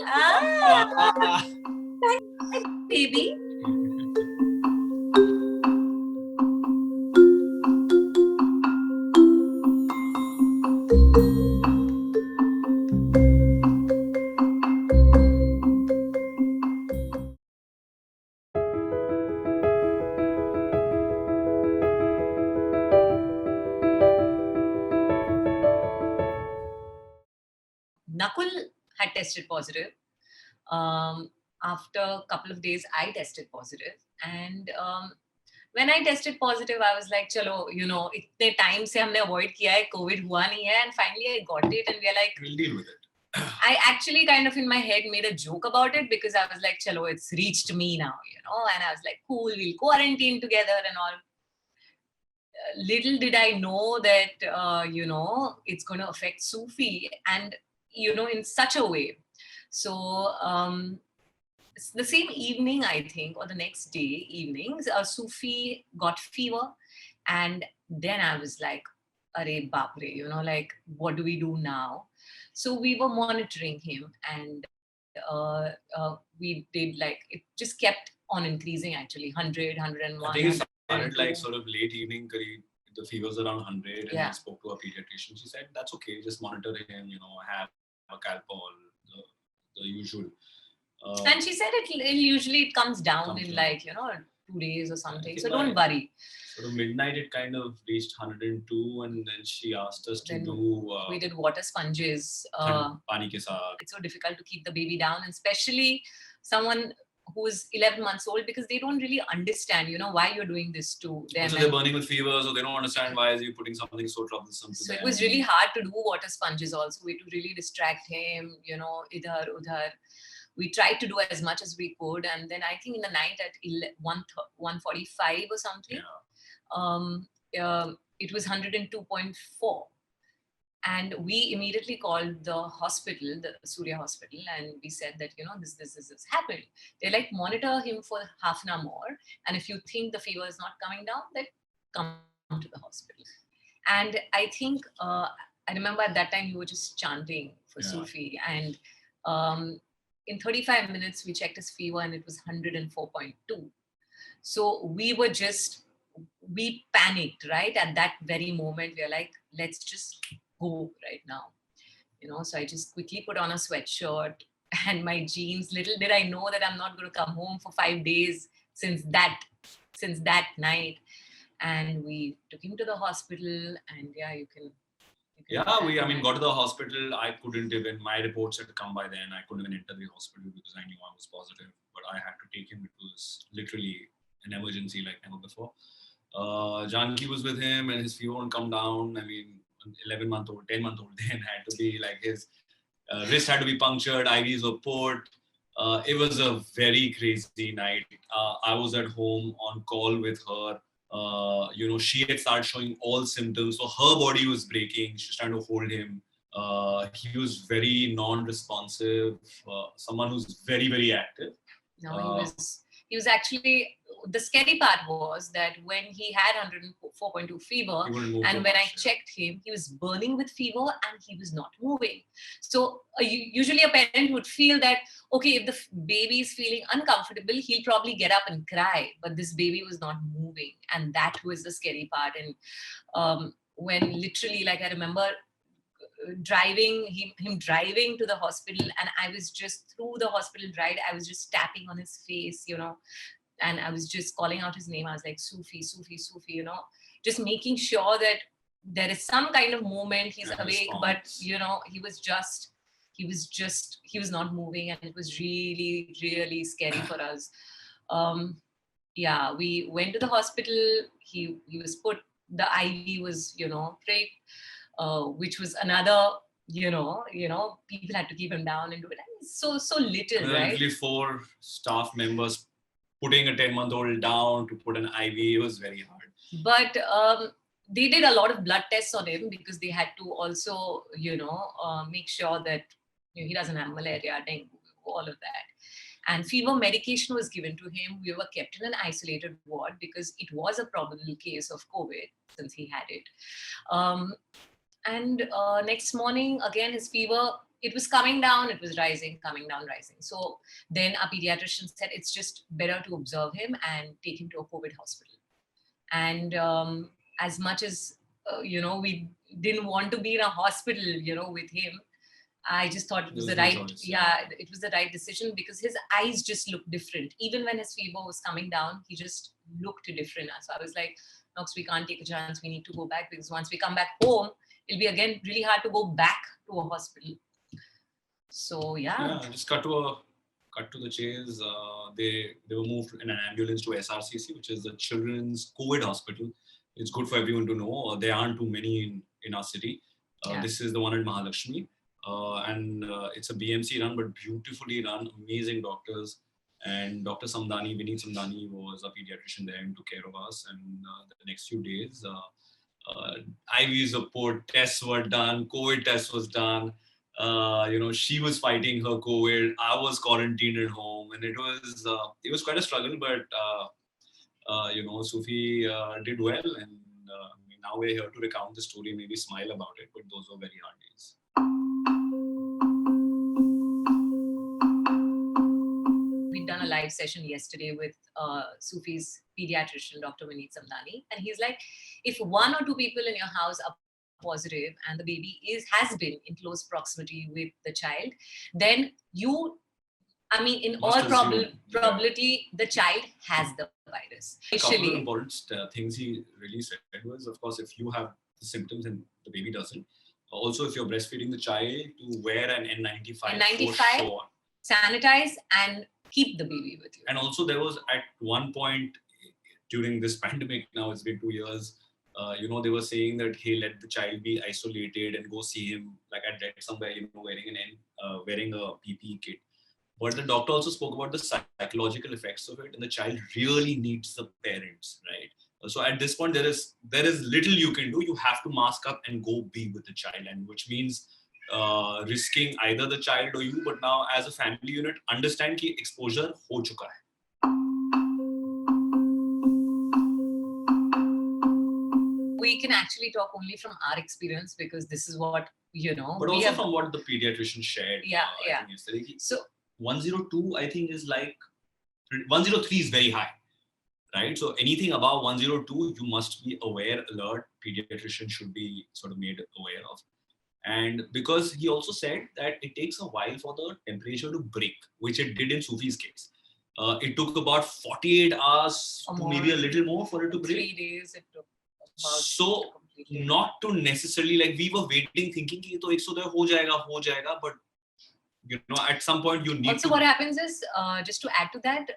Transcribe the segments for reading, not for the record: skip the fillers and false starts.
Ah, baby. Nakul had tested positive. After a couple of days, I tested positive. And when I tested positive, I was like, chalo, itne time se humne avoid kiya hai, COVID hua nahi hai. And finally I got it and we are like, we'll deal with it. I actually kind of in my head made a joke about it because I was like, chalo, it's reached me now, and I was like, cool, we'll quarantine together and all. Little did I know that, it's going to affect Sufi and, in such a way. So the same evening, I think, or the next day evenings, Sufi got fever. And then I was like, Are bapre, like, what do we do now? So we were monitoring him and we did it just kept on increasing actually, 100, 101. I think it started like sort of late evening, the fever was around 100 and I spoke to a pediatrician. She said, that's okay, just monitor him, have a Calpol, the usual. And she said it comes down in 2 days or something. So don't worry. So midnight it kind of reached 102 and then she asked us to do... we did water sponges. Pani ke saath. It's so difficult to keep the baby down, and especially someone who's 11 months old, because they don't really understand, why you're doing this to them. So they're burning with fever, so they don't understand why is you putting something so troublesome to them. So it was really hard to do water sponges also. We had to really distract him, idhar, udhar. We tried to do as much as we could. And then I think in the night at 1:45 or something, it was 102.4. And we immediately called the hospital, the Surya hospital, and we said that, this happened. They monitor him for half an hour more. And if you think the fever is not coming down, then come to the hospital. And I think, I remember at that time, you were just chanting for Sufi. And in 35 minutes, we checked his fever and it was 104.2. So we panicked, right? At that very moment, we are like, let's just go right now. So I just quickly put on a sweatshirt and my jeans. Little did I know that I'm not going to come home for 5 days since that night. And we took him to the hospital and you can we got to the hospital. I couldn't even, my reports had come by then. I couldn't even enter the hospital because I knew I was positive. But I had to take him. It was literally an emergency like never before. Jankee was with him and his fever won't come down. An 11-month-old, 10-month-old then had to be his wrist had to be punctured, IVs were put. It was a very crazy night. I was at home on call with her. She had started showing all symptoms. So her body was breaking. She was trying to hold him. He was very non-responsive. Someone who's very, very active. No, he was actually, the scary part was that when he had 104.2 fever, and when I checked him, he was burning with fever and he was not moving. So usually a parent would feel that, okay, if the baby is feeling uncomfortable, he'll probably get up and cry. But this baby was not moving. And that was the scary part. And when literally, I remember him driving to the hospital, and I was just through the hospital ride, I was just tapping on his face, and I was just calling out his name. I was like, Sufi, Sufi, Sufi, just making sure that there is some kind of movement, he's awake, but he was not moving, and it was really, really scary for us. We went to the hospital. He was put, the IV was, pricked. Which was another, people had to keep him down and do it. So little, right? Literally 4 staff members putting a 10-month-old down to put an IV. It was very hard. But they did a lot of blood tests on him because they had to also, make sure that he doesn't have malaria, dengue, all of that. And fever medication was given to him. We were kept in an isolated ward because it was a probable case of COVID since he had it. And next morning, again, his fever, it was coming down, it was rising, coming down, rising. So then our pediatrician said it's just better to observe him and take him to a COVID hospital. And as much as, we didn't want to be in a hospital, with him, I just thought it was the right, it was the right decision, because his eyes just looked different. Even when his fever was coming down, he just looked different. So I was like, Nox, we can't take a chance. We need to go back, because once we come back home, it'll be again really hard to go back to a hospital. So yeah, just cut to the chase. They were moved in an ambulance to SRCC, which is the Children's COVID Hospital. It's good for everyone to know. There aren't too many in our city. This is the one in Mahalakshmi. And it's a BMC run, but beautifully run, amazing doctors. And Dr. Vineet Samdani was a pediatrician there and took care of us. And the next few days, IVs were put, tests were done, COVID test was done. She was fighting her COVID. I was quarantined at home, and it was quite a struggle. But Sufi did well, and now we're here to recount the story, maybe smile about it. But those were very hard days. We'd done a live session yesterday with Sufi's pediatrician, Dr. Vineet Samdani, and he's like, if 1 or 2 people in your house are positive and the baby has been in close proximity with the child, then in all probability, the child has the virus. A couple of important things he really said was, of course, if you have the symptoms and the baby doesn't, also if you're breastfeeding the child, to wear an N95 for sure. Sanitize and keep the baby with you. And also there was at one point during this pandemic, now it's been 2 years, they were saying that, hey, let the child be isolated and go see him like at dead somewhere, wearing a PPE kit. But the doctor also spoke about the psychological effects of it, and the child really needs the parents, right? So at this point, there is little you can do. You have to mask up and go be with the child, and which means risking either the child or you. But now, as a family unit, understand कि exposure हो चुका है. We can actually talk only from our experience, because this is what But also from what the pediatrician shared. Yeah. Yesterday. So 102, I think, is like 103 is very high, right? So anything above 102, you must be aware, alert. Pediatrician should be sort of made aware of. And because he also said that it takes a while for the temperature to break, which it did in Sufi's case. It took about 48 hours to maybe a little more for it to break. 3 days it took. So not to necessarily, like, we were waiting thinking कि तो 110 हो जाएगा, but at some point you need also what happens is, just to add to that,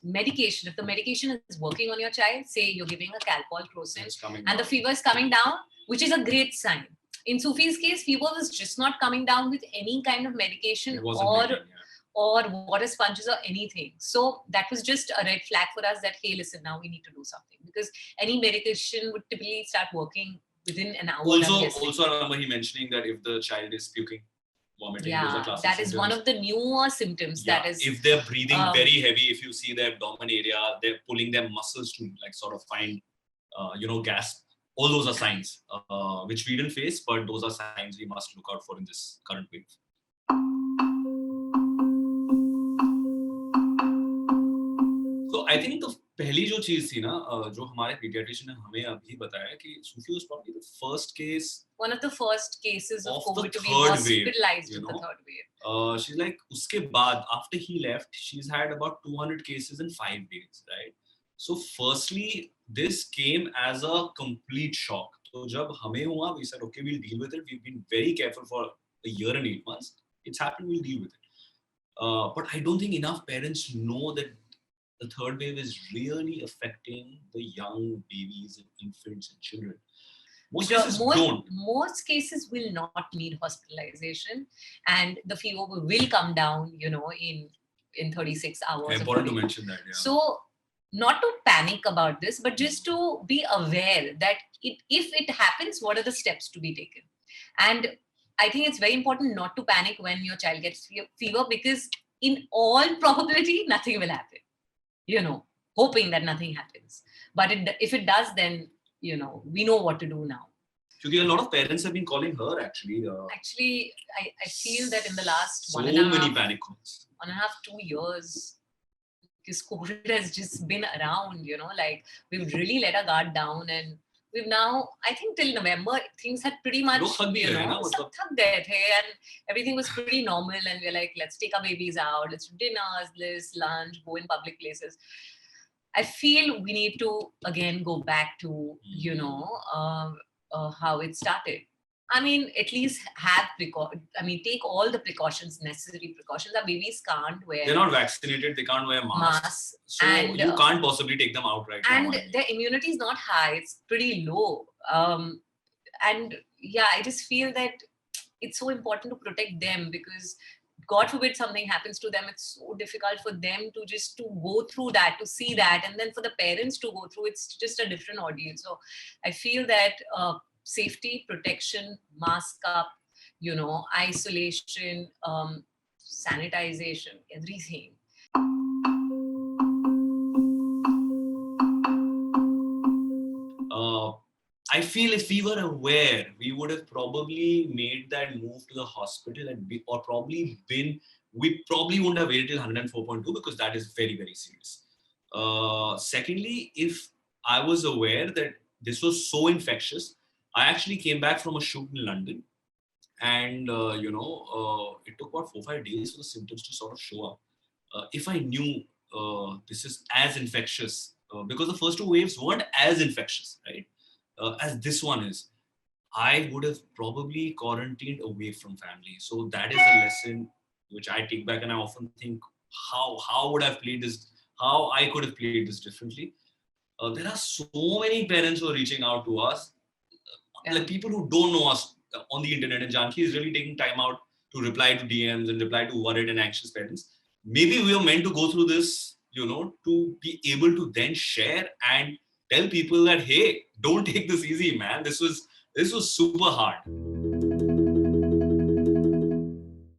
medication, if the medication is working on your child, say you're giving a Calpol, Crocin, and the fever is coming down, which is a great sign. In Sufi's case, fever was just not coming down with any kind of medication or water sponges or anything. So that was just a red flag for us that, hey, listen, now we need to do something, because any medication would typically start working within an hour. Also, I remember he mentioning that if the child is puking, vomiting, those are classic that is symptoms. One of the newer symptoms. Yeah, that is, if they're breathing very heavy, if you see their abdomen area, they're pulling their muscles to like sort of find, gas. All those are signs which we didn't face, but those are signs we must look out for in this current wave. So I think the पहली जो चीज थी ना, जो हमारे pediatrician ने हमें अभी बताया कि Sufi was probably the first case, one of the first cases of COVID to be hospitalized with the third wave. She's like, उसके बाद after he left, she's had about 200 cases in 5 days, right? So firstly, this came as a complete shock. So जब हमें हुआ, we said, okay, we'll deal with it. We've been very careful for a year and 8 months. It's happened, we'll deal with it. But I don't think enough parents know that the third wave is really affecting the young babies and infants and children. Most cases don't. Most cases will not need hospitalization, and the fever will come down, in 36 hours. Important to mention that. Yeah. So, not to panic about this, but just to be aware that if it happens, what are the steps to be taken? And I think it's very important not to panic when your child gets fever, because in all probability, nothing will happen. Hoping that nothing happens. But if it does, then, we know what to do now. Because a lot of parents have been calling her actually. Actually, I feel that in the last So many panic calls. 1.5, 2 years, because COVID has just been around, like we've really let our guard down, and we've now, I think till November, things had pretty much, thak thak and everything was pretty normal, and we're like, let's take our babies out, let's do dinners, let's lunch, go in public places. I feel we need to again go back to, how it started. I mean, at least take all the necessary precautions. Our babies can't wear. They're not vaccinated. They can't wear masks. So and you can't possibly take them out right now. And their immunity is not high. It's pretty low. And yeah, I just feel that it's so important to protect them, because God forbid something happens to them, it's so difficult for them to go through that, to see that, and then for the parents to go through, it's just a different ordeal. So I feel that safety, protection, mask up, isolation, sanitization, everything. I feel if we were aware, we would have probably made that move to the hospital we probably wouldn't have waited till 104.2, because that is very, very serious. Secondly, if I was aware that this was so infectious, I actually came back from a shoot in London, and it took about 4-5 days for the symptoms to sort of show up. If I knew this is as infectious, because the first 2 waves weren't as infectious, right? As this one is, I would have probably quarantined away from family. So that is a lesson which I take back, and I often think, how would I have played this? How I could have played this differently? There are so many parents who are reaching out to us, like people who don't know us on the internet, and Jankee is really taking time out to reply to DMs and reply to worried and anxious parents. Maybe we are meant to go through this, to be able to then share and tell people that, hey, don't take this easy, man. This was super hard.